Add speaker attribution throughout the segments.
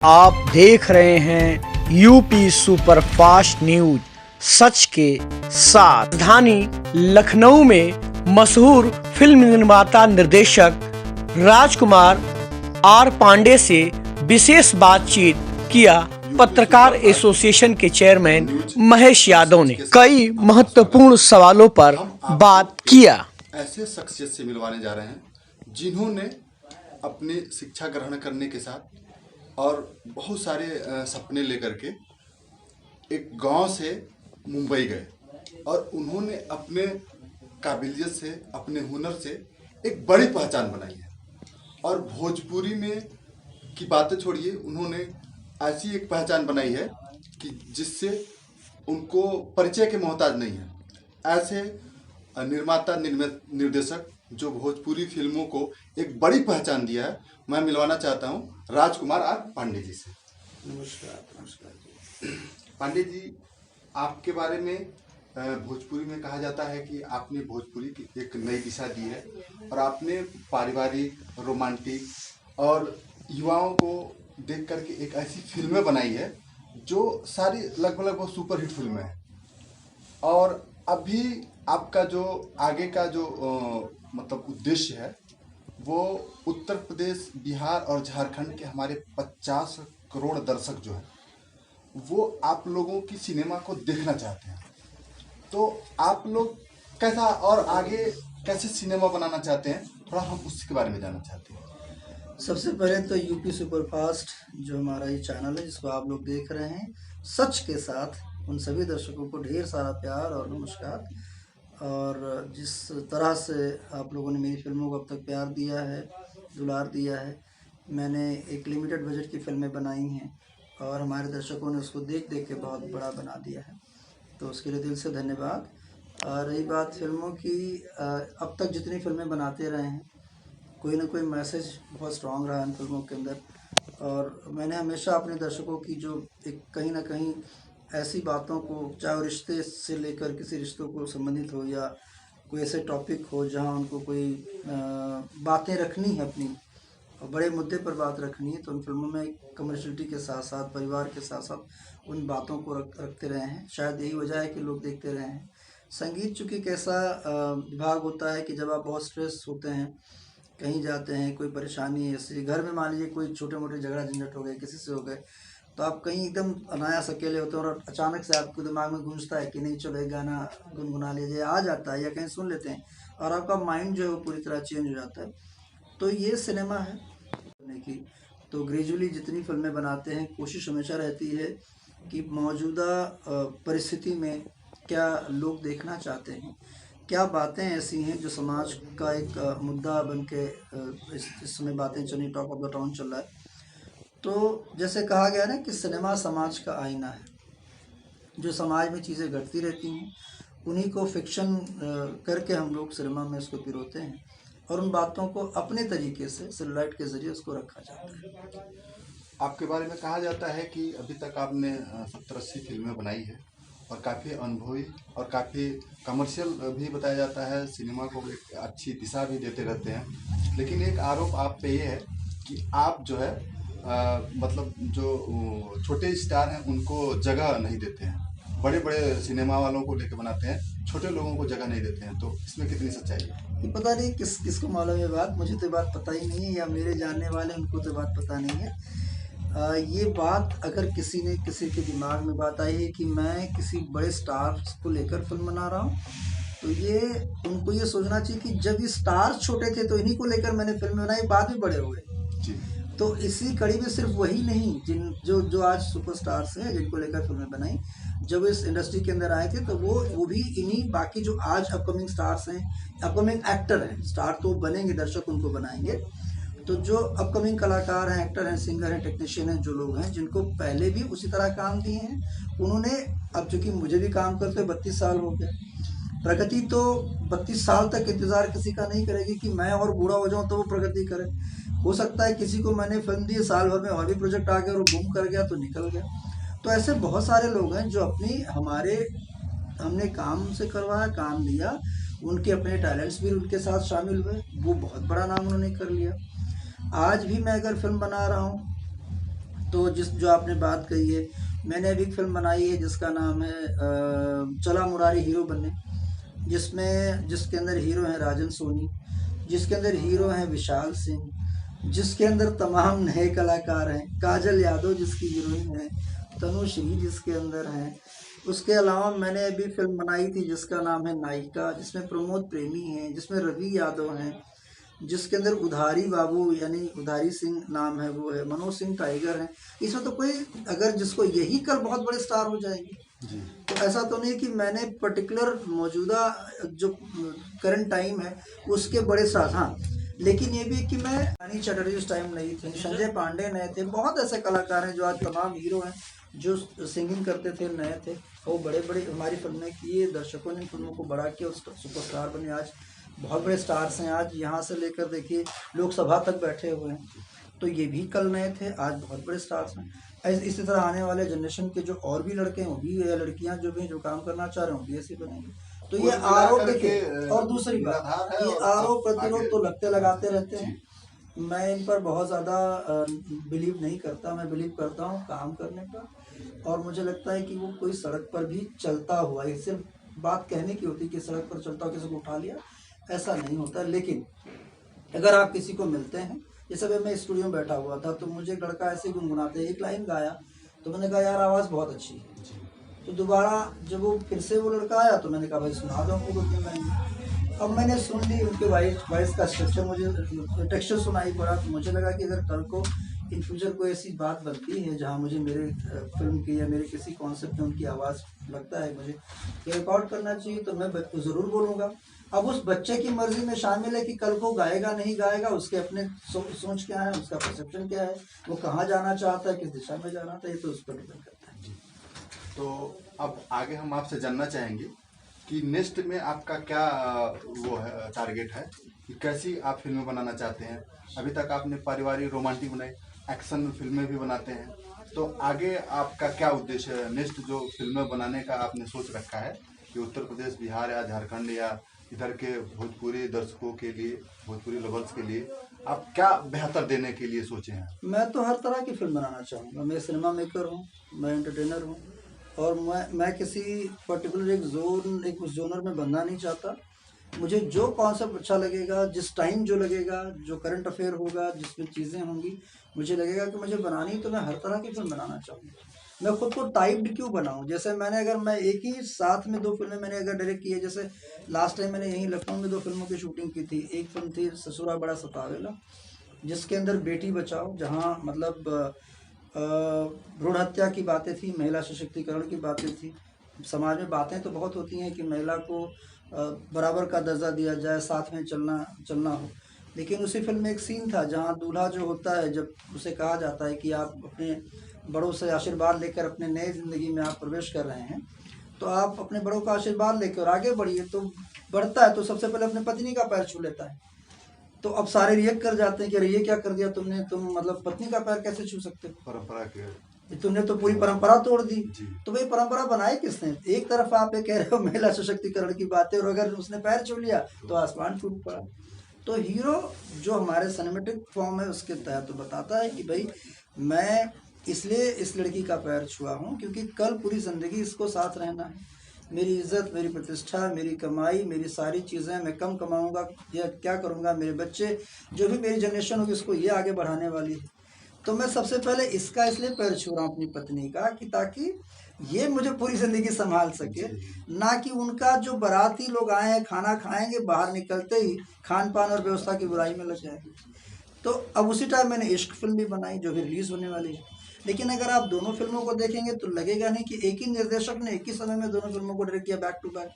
Speaker 1: आप देख रहे हैं यूपी सुपरफास्ट न्यूज सच के साथ। राजधानी लखनऊ में मशहूर फिल्म निर्माता निर्देशक राजकुमार आर पांडे से विशेष बातचीत किया। पत्रकार एसोसिएशन के चेयरमैन महेश यादव ने कई महत्वपूर्ण सवालों पर बात किया।
Speaker 2: ऐसे शख्सियत से मिलवाने जा रहे हैं जिन्होंने अपनी शिक्षा ग्रहण करने के साथ और बहुत सारे सपने लेकर के एक गांव से मुंबई गए और उन्होंने अपने काबिलियत से, अपने हुनर से एक बड़ी पहचान बनाई है। और भोजपुरी में की बातें छोड़िए, उन्होंने ऐसी एक पहचान बनाई है कि जिससे उनको परिचय के मोहताज नहीं है। ऐसे निर्माता निर्देशक जो भोजपुरी फिल्मों को एक बड़ी पहचान दिया है, मैं मिलवाना चाहता हूं राजकुमार आर पांडे जी से।
Speaker 3: नमस्कार जी।
Speaker 2: पांडे जी, आपके बारे में भोजपुरी में कहा जाता है कि आपने भोजपुरी की एक नई दिशा दी है और आपने पारिवारिक, रोमांटिक और युवाओं को देख करके एक ऐसी फिल्में बनाई है जो सारी लगभग वो सुपरहिट फिल्में हैं। और अभी आपका जो आगे का जो मतलब उद्देश्य है वो उत्तर प्रदेश, बिहार और झारखंड के हमारे 50 करोड़ दर्शक जो हैं वो आप लोगों की सिनेमा को देखना चाहते हैं। तो आप लोग कैसा और आगे कैसे सिनेमा बनाना चाहते हैं, थोड़ा हम उसके बारे में जानना चाहते हैं।
Speaker 3: सबसे पहले तो यूपी सुपरफास्ट जो हमारा ये चैनल है जिसको आप लोग देख रहे हैं, सच के साथ उन सभी दर्शकों को ढेर सारा प्यार और नमस्कार। और जिस तरह से आप लोगों ने मेरी फिल्मों को अब तक प्यार दिया है, दुलार दिया है, मैंने एक लिमिटेड बजट की फिल्में बनाई हैं और हमारे दर्शकों ने उसको देख देख के बहुत बड़ा बना दिया है, तो उसके लिए दिल से धन्यवाद। और रही बात फिल्मों की, अब तक जितनी फिल्में बनाते रहे हैं कोई ना कोई मैसेज बहुत स्ट्रॉन्ग रहा है इन फिल्मों के अंदर। और मैंने हमेशा अपने दर्शकों की जो एक कहीं ना कहीं ऐसी बातों को, चाहे वो रिश्ते से लेकर किसी रिश्तों को संबंधित हो या कोई ऐसे टॉपिक हो जहां उनको कोई बातें रखनी है अपनी और बड़े मुद्दे पर बात रखनी है, तो उन फिल्मों में कमर्शियलिटी के साथ साथ, परिवार के साथ साथ उन बातों को रखते रहे हैं। शायद यही वजह है कि लोग देखते रहे हैं। संगीत चूँकि एक ऐसा विभाग होता है कि जब आप बहुत स्ट्रेस होते हैं, कहीं जाते हैं, कोई परेशानी है, जैसे घर में मान लीजिए कोई छोटे मोटे झगड़ा झंझट हो गए, किसी से हो गए, तो आप कहीं एकदम अनायास अकेले होते हैं और अचानक से आपके दिमाग में गूंजता है कि नहीं चलो एक गाना गुनगुना लीजिए, आ जाता है या कहीं सुन लेते हैं और आपका माइंड जो है वो पूरी तरह चेंज हो जाता है। तो ये सिनेमा है की। तो ग्रेजुअली जितनी फिल्में बनाते हैं, कोशिश हमेशा रहती है कि मौजूदा परिस्थिति में क्या लोग देखना चाहते हैं, क्या बातें ऐसी हैं जो समाज का एक मुद्दा बन के इस समय बातें चली, टॉप ऑफ द टाउन चल रहा है। तो जैसे कहा गया ना कि सिनेमा समाज का आईना है, जो समाज में चीज़ें घटती रहती हैं उन्हीं को फिक्शन करके हम लोग सिनेमा में उसको पिरोते हैं और उन बातों को अपने तरीके से सेलुलाइट के ज़रिए उसको रखा जाता है।
Speaker 2: आपके बारे में कहा जाता है कि अभी तक आपने 70-80 फिल्में बनाई है और काफ़ी अनुभवी और काफ़ी कमर्शियल भी बताया जाता है, सिनेमा को एक अच्छी दिशा भी देते रहते हैं। लेकिन एक आरोप आप पे ये है कि आप जो है मतलब जो छोटे स्टार हैं उनको जगह नहीं देते हैं, बड़े बड़े सिनेमा वालों को लेकर बनाते हैं, छोटे लोगों को जगह नहीं देते हैं। तो इसमें कितनी सच्चाई है?
Speaker 3: ये पता नहीं किसको मालूम है बात, मुझे तो बात पता ही नहीं है या मेरे जानने वाले उनको तो बात पता नहीं है। ये बात अगर किसी के दिमाग में बात आई है कि मैं किसी बड़े स्टार को लेकर फिल्म बना रहा हूँ, तो ये उनको ये सोचना चाहिए कि जब ये स्टार छोटे थे तो इन्हीं को लेकर मैंने फिल्म बनाई, बाद में बड़े हो गए
Speaker 2: जी।
Speaker 3: तो इसी कड़ी में सिर्फ वही नहीं जो आज सुपरस्टार्स हैं जिनको लेकर फिल्में बनाई, जब इस इंडस्ट्री के अंदर आए थे तो वो भी इन्हीं बाकी जो आज अपकमिंग स्टार्स हैं, अपकमिंग एक्टर हैं, स्टार तो बनेंगे, दर्शक उनको बनाएंगे, तो जो अपकमिंग कलाकार हैं, एक्टर हैं, सिंगर हैं, टेक्नीशियन हैं, जो लोग हैं जिनको पहले भी उसी तरह काम दिए हैं, उन्होंने, अब चूँकि मुझे भी काम करते 32 साल हो गए, प्रगति तो 32 साल तक इंतज़ार किसी का नहीं करेगी कि मैं और बूढ़ा हो जाऊं तो वो प्रगति करे। हो सकता है किसी को मैंने फिल्म दी, साल भर में और भी प्रोजेक्ट आ गया और बूम कर गया तो निकल गया। तो ऐसे बहुत सारे लोग हैं जो हमने काम से करवाया, काम दिया, उनके अपने टैलेंट्स भी उनके साथ शामिल हुए, वो बहुत बड़ा नाम उन्होंने कर लिया। आज भी मैं अगर फिल्म बना रहा हूँ तो जो आपने बात कही है, मैंने अभी एक फिल्म बनाई है जिसका नाम है चला मुरारी हीरो बनने, जिसके अंदर हीरो हैं राजन सोनी, जिसके अंदर हीरो हैं विशाल सिंह, जिसके अंदर तमाम नए कलाकार हैं, काजल यादव जिसकी हीरोइन है, तनुश्री जिसके अंदर हैं। उसके अलावा मैंने अभी फिल्म बनाई थी जिसका नाम है नायिका, जिसमें प्रमोद प्रेमी हैं, जिसमें रवि यादव हैं, जिसके अंदर उधारी बाबू यानी उधारी सिंह नाम है वो है, मनोज सिंह टाइगर हैं। इसमें तो कोई अगर जिसको यही कल बहुत बड़े स्टार हो जाएंगे तो ऐसा तो नहीं कि मैंने पर्टिकुलर मौजूदा जो करंट टाइम है उसके बड़े स्टार, हाँ लेकिन ये भी कि मैं रानी चटर्जी उस टाइम नहीं थे, संजय पांडे नए थे, बहुत ऐसे कलाकार हैं जो आज तमाम हीरो हैं जो सिंगिंग करते थे नए थे, वो बड़े बड़े हमारी फिल्में किए, दर्शकों ने फिल्मों को बढ़ा के सुपरस्टार बने, आज बहुत बड़े स्टार्स हैं, आज यहाँ से लेकर देखिए लोकसभा तक बैठे हुए हैं। तो ये भी कल नए थे, आज बहुत बड़े स्टार्स हैं। इसी तरह आने वाले जनरेशन के जो और भी लड़के हैं वो भी या लड़कियां जो भी जो काम करना चाह रहे हैं वो भी ऐसे बनेंगे। तो ये आरोप देखिए, और दूसरी बात ये आरोप प्रतिरोध तो लगते लगाते रहते हैं, मैं इन पर बहुत ज़्यादा बिलीव नहीं करता, मैं बिलीव करता हूँ काम करने पर, और मुझे लगता है कि वो कोई सड़क पर भी चलता हुआ, ये सिर्फ बात कहने की होती है कि सड़क पर चलता हुआ किसी को उठा लिया, ऐसा नहीं होता। लेकिन अगर आप किसी को मिलते हैं, जैसे अभी मैं स्टूडियो में बैठा हुआ था तो मुझे एक लड़का ऐसे गुनगुनाते एक लाइन गाया तो मैंने कहा यार आवाज़ बहुत अच्छी है, तो दोबारा जब वो फिर से वो लड़का आया तो मैंने कहा भाई सुना दो हमको 2-3 लाइन। अब मैंने सुन ली उनके वॉइस का स्ट्रक्चर, मुझे टेक्सचर सुनाई पड़ा, तो मुझे लगा कि अगर कल को इन फ्यूचर कोई ऐसी बात बनती है जहाँ मुझे मेरे फिल्म की या मेरे किसी कॉन्सेप्ट में उनकी आवाज़ लगता है मुझे ये रिकॉर्ड करना चाहिए तो मैं ज़रूर बोलूँगा। अब उस बच्चे की मर्जी में शामिल है कि कल को गाएगा नहीं गाएगा, उसके अपने सोच क्या है, उसका परसेप्शन क्या है, वो कहाँ जाना चाहता है, किस दिशा में जाना चाहता है, ये तो उस पर डिपेंड करता है।
Speaker 2: तो अब आगे हम आपसे जानना चाहेंगे कि नेक्स्ट में आपका क्या वो है टारगेट है कि कैसी आप फिल्में बनाना चाहते हैं। अभी तक आपने पारिवारिक रोमांटिक बनाई, एक्शन फिल्में भी बनाते हैं, तो आगे आपका क्या उद्देश्य है? नेक्स्ट जो फिल्में बनाने का आपने सोच रखा है कि उत्तर प्रदेश, बिहार या झारखंड या इधर के भोजपुरी दर्शकों के लिए, भोजपुरी लवर्स के लिए आप क्या बेहतर देने के लिए सोचे हैं?
Speaker 3: मैं तो हर तरह की फिल्म बनाना चाहूँगा, मैं सिनेमा मेकर हूँ, मैं एंटरटेनर हूँ, और मैं किसी पर्टिकुलर एक जोनर में बनना नहीं चाहता। मुझे जो कॉन्सेप्ट अच्छा लगेगा, जिस टाइम जो लगेगा, जो करंट अफेयर होगा, जिसमें चीज़ें होंगी, मुझे लगेगा कि मुझे बनानी, तो मैं हर तरह की फिल्म बनाना चाहूँगा। मैं खुद को टाइप्ड क्यों बनाऊँ? जैसे मैं एक ही साथ में 2 फिल्में मैंने अगर डायरेक्ट की है, जैसे लास्ट टाइम मैंने यहीं लखनऊ में 2 फिल्मों की शूटिंग की थी। एक फिल्म थी ससुरा बड़ा सतावेला, जिसके अंदर बेटी बचाओ, जहाँ मतलब भ्रूण हत्या की बातें थी, महिला सशक्तिकरण की बातें थी। समाज में बातें तो बहुत होती हैं कि महिला को बराबर का दर्जा दिया जाए, साथ में चलना हो, लेकिन उसी फिल्म में एक सीन था जहाँ दूल्हा जो होता है, जब उसे कहा जाता है कि आप अपने बड़ों से आशीर्वाद लेकर अपने नए ज़िंदगी में आप प्रवेश कर रहे हैं, तो आप अपने बड़ों का आशीर्वाद लेकर आगे बढ़िए। तो बढ़ता है तो सबसे पहले अपने पत्नी का पैर छू लेता है, तो अब सारे रिएक्ट कर जाते हैं कि अरे ये क्या कर दिया तुमने, तुम मतलब पत्नी का पैर कैसे छू सकते हो,
Speaker 2: परंपरा के
Speaker 3: तुमने तो पूरी परंपरा तोड़ दी। तो भाई परंपरा बनाई किसने? एक तरफ आप ये कह रहे हो महिला सशक्तिकरण की बातें, और अगर उसने पैर छू लिया तो आसमान टूट पड़ा। तो हीरो जो हमारे सिनेमेटिक फॉर्म है उसके तहत तो बताता है कि भाई मैं इसलिए इस लड़की का पैर छुआ हूँ क्योंकि कल पूरी ज़िंदगी इसको साथ रहना है, मेरी इज्जत, मेरी प्रतिष्ठा, मेरी कमाई, मेरी सारी चीज़ें, मैं कम कमाऊँगा या क्या करूँगा, मेरे बच्चे, जो भी मेरी जनरेशन होगी उसको ये आगे बढ़ाने वाली है। तो मैं सबसे पहले इसका इसलिए पैर छू रहा हूँ अपनी पत्नी का कि ताकि ये मुझे पूरी ज़िंदगी संभाल सके, ना कि उनका जो बाराती लोग आए हैं खाना खाएंगे, बाहर निकलते ही खान पान और व्यवस्था की बुराई में लग जाएगी। तो अब उसी टाइम मैंने इश्क फिल्म भी बनाई जो भी रिलीज़ होने वाली है। लेकिन अगर आप दोनों फिल्मों को देखेंगे तो लगेगा नहीं कि एक ही निर्देशक ने एक ही समय में दोनों फिल्मों को डायरेक्ट किया बैक टू बैक।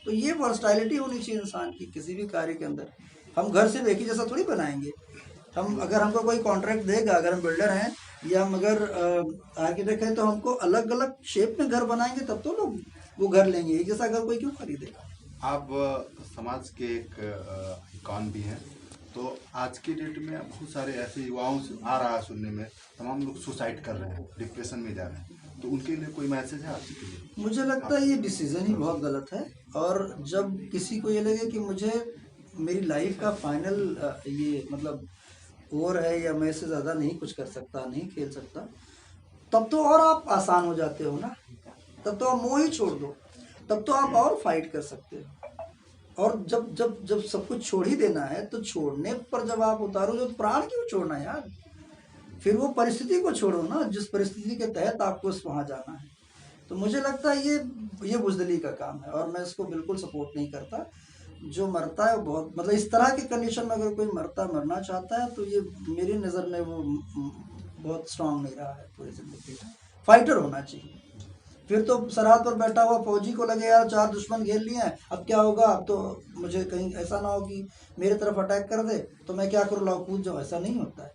Speaker 3: तो ये वर्सटैलिटी होनी चाहिए इंसान की किसी भी कार्य के अंदर। हम घर सिर्फ एक ही जैसा थोड़ी बनाएंगे। हम अगर हमको कोई कॉन्ट्रैक्ट देगा, अगर हम बिल्डर हैं या हम अगर आर्किटेक्ट हैं, तो हमको अलग अलग शेप में घर बनाएंगे तब तो लोग वो घर लेंगे, एक जैसा घर कोई क्यों खरीदेगा।
Speaker 2: आप समाज के एक आइकॉन भी हैं, तो आज के डेट में बहुत सारे ऐसे युवाओं से आ रहा है सुनने में, तमाम लोग सुसाइड कर रहे हैं, डिप्रेशन में जा रहे हैं, तो उनके लिए कोई मैसेज है आपके लिए?
Speaker 3: मुझे लगता है ये डिसीज़न ही बहुत गलत है, और जब किसी को ये लगे कि मुझे मेरी लाइफ का फाइनल ये मतलब ओवर है या मैं इससे ज़्यादा नहीं कुछ कर सकता, नहीं खेल सकता, तब तो और आप आसान हो जाते हो ना, तब तो आप मोह ही छोड़ दो, तब तो आप और फाइट कर सकते हो। और जब जब जब सब कुछ छोड़ ही देना है तो छोड़ने पर जब आप उतारो जो प्राण क्यों छोड़ना यार, फिर वो परिस्थिति को छोड़ो ना जिस परिस्थिति के तहत आपको वहाँ जाना है। तो मुझे लगता है ये बुज़दिली का काम है और मैं इसको बिल्कुल सपोर्ट नहीं करता। जो मरता है वो बहुत मतलब इस तरह की कंडीशन में अगर कोई मरना चाहता है तो ये मेरी नज़र में वो बहुत स्ट्रांग नहीं रहा है पूरी ज़िंदगी में। फाइटर होना चाहिए। फिर तो सरहद पर बैठा हुआ फौजी को लगे यार 4 दुश्मन घेर लिए हैं, अब क्या होगा, अब तो मुझे कहीं ऐसा ना हो कि मेरे तरफ अटैक कर दे तो मैं क्या करूँ, लाओ कूद जाऊँ, ऐसा नहीं होता है।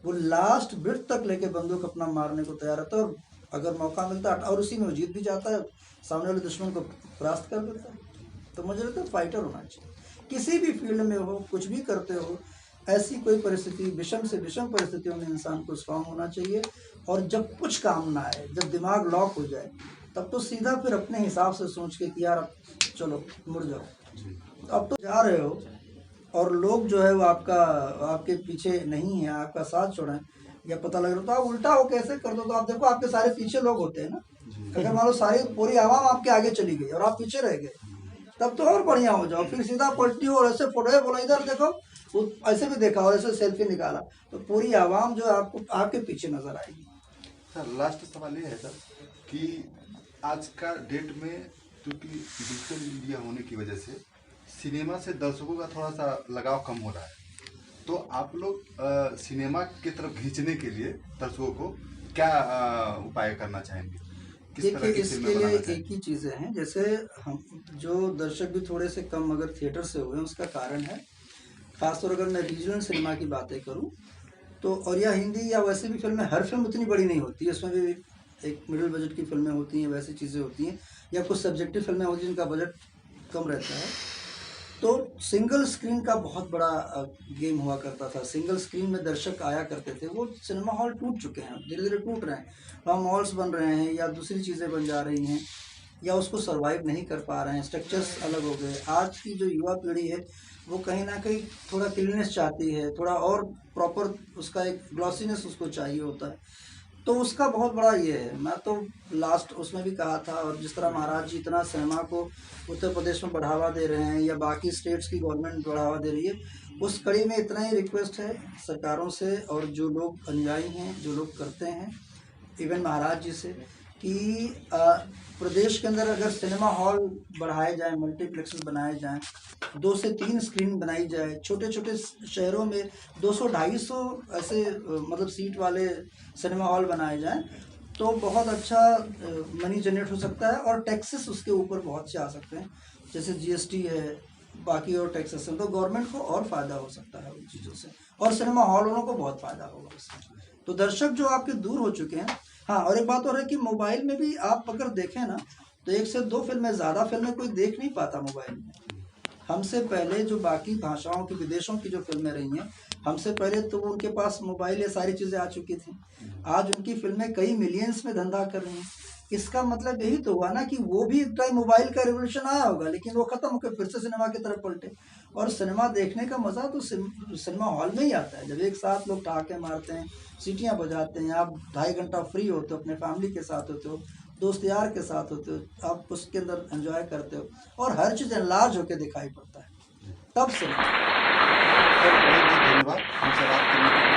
Speaker 3: वो लास्ट बिट तक लेके बंदूक अपना मारने को तैयार रहता है और अगर मौका मिलता है और उसी में वो जीत भी जाता है, सामने वाले दुश्मन को परास्त कर देता है। तो मुझे लगता है फाइटर होना चाहिए, किसी भी फील्ड में हो, कुछ भी करते हो, ऐसी कोई परिस्थिति विषम से विषम परिस्थितियों में इंसान को स्ट्रांग होना चाहिए। और जब कुछ काम ना आए, जब दिमाग लॉक हो जाए, तब तो सीधा फिर अपने हिसाब से सोच के कि यार अब चलो मुड़ जाओ। तो अब तो जा रहे हो और लोग जो है वो आपके पीछे नहीं है, आपका साथ छोड़ें या पता लग रहा, तो आप उल्टा हो कैसे कर दो। तो आप देखो आपके सारे पीछे लोग होते हैं ना, अगर मान लो सारी पूरी आवाम आपके आगे चली गई और आप पीछे रह गए, तब तो और बढ़िया हो जाओ। फिर सीधा पलटी हो और ऐसे फोटो बोला इधर देखो, वो ऐसे भी देखा और ऐसे सेल्फी निकाला, तो पूरी आवाम जो है आपको आपके पीछे नजर आएगी।
Speaker 2: सर लास्ट सवाल ये है सर कि आज का डेट में क्योंकि डिजिटल मीडिया होने की वजह से सिनेमा से दर्शकों का थोड़ा सा लगाव कम हो रहा है, तो आप लोग सिनेमा की तरफ खींचने के लिए दर्शकों को क्या उपाय करना चाहेंगे?
Speaker 3: देखिए इसके लिए एक ही चीज़ें हैं, जैसे हम जो दर्शक भी थोड़े से कम अगर थिएटर से हुए हैं उसका कारण है, खासतौर अगर मैं रीजनल सिनेमा की बातें करूं तो, और या हिंदी या वैसे भी फिल्में, हर फिल्म उतनी बड़ी नहीं होती है, उसमें भी एक मिडिल बजट की फिल्में होती हैं, वैसी चीज़ें होती हैं, या कुछ सब्जेक्टिव फिल्में होती हैं जिनका बजट कम रहता है। तो सिंगल स्क्रीन का बहुत बड़ा गेम हुआ करता था। सिंगल स्क्रीन में दर्शक आया करते थे, वो सिनेमा हॉल टूट चुके हैं, धीरे धीरे टूट रहे हैं, वहाँ मॉल्स बन रहे हैं या दूसरी चीज़ें बन जा रही हैं या उसको सर्वाइव नहीं कर पा रहे हैं, स्ट्रक्चर्स अलग हो गए। आज की जो युवा पीढ़ी है वो कहीं ना कहीं थोड़ा क्लीननेस चाहती है, थोड़ा और प्रॉपर उसका एक ग्लॉसीनेस उसको चाहिए होता है, तो उसका बहुत बड़ा ये है। मैं तो लास्ट उसमें भी कहा था, और जिस तरह महाराज जी इतना सिनेमा को उत्तर प्रदेश में बढ़ावा दे रहे हैं या बाकी स्टेट्स की गवर्नमेंट बढ़ावा दे रही है, उस कड़ी में इतना ही रिक्वेस्ट है सरकारों से और जो लोग अनुयायी हैं, जो लोग करते हैं, इवन महाराज जी से, कि प्रदेश के अंदर अगर सिनेमा हॉल बढ़ाए जाएं, मल्टीप्लेक्स बनाए जाएं, 2 से 3 स्क्रीन बनाई जाए, छोटे छोटे शहरों में 200-250 ऐसे मतलब सीट वाले सिनेमा हॉल बनाए जाएं, तो बहुत अच्छा मनी जनरेट हो सकता है और टैक्सेस उसके ऊपर बहुत से आ सकते हैं, जैसे जीएसटी है, बाकी और टैक्सेस हैं, तो गवर्नमेंट को और फ़ायदा हो सकता है उन चीज़ों से, और सिनेमा हॉल वालों को बहुत फ़ायदा होगा उससे। तो दर्शक जो आपके दूर हो चुके हैं। हाँ, और एक बात और है कि मोबाइल में भी आप अगर देखें ना तो 1 से 2 फिल्में, ज़्यादा फिल्में कोई देख नहीं पाता मोबाइल में। हमसे पहले जो बाकी भाषाओं की, विदेशों की जो फिल्में रही हैं, हमसे पहले तो उनके पास मोबाइल, ये सारी चीज़ें आ चुकी थी। आज उनकी फिल्में कई मिलियंस में धंधा कर रही हैं। इसका मतलब यही तो हुआ ना कि वो भी एक टाइम मोबाइल का रिवोल्यूशन आया होगा, लेकिन वो ख़त्म होकर फिर से सिनेमा की तरफ पलटे। और सिनेमा देखने का मज़ा तो सिनेमा हॉल में ही आता है, जब एक साथ लोग ठहाके मारते हैं, सीटियाँ बजाते हैं, आप 2.5 घंटा फ्री होते हो, अपने फैमिली के साथ होते हो, दोस्त यार के साथ होते हो, आप उसके अंदर एंजॉय करते हो और हर चीज़ एनलार्ज होकर दिखाई पड़ता है, तब सिनेमा।
Speaker 2: सर बहुत बहुत धन्यवाद हमसे बात करने के लिए।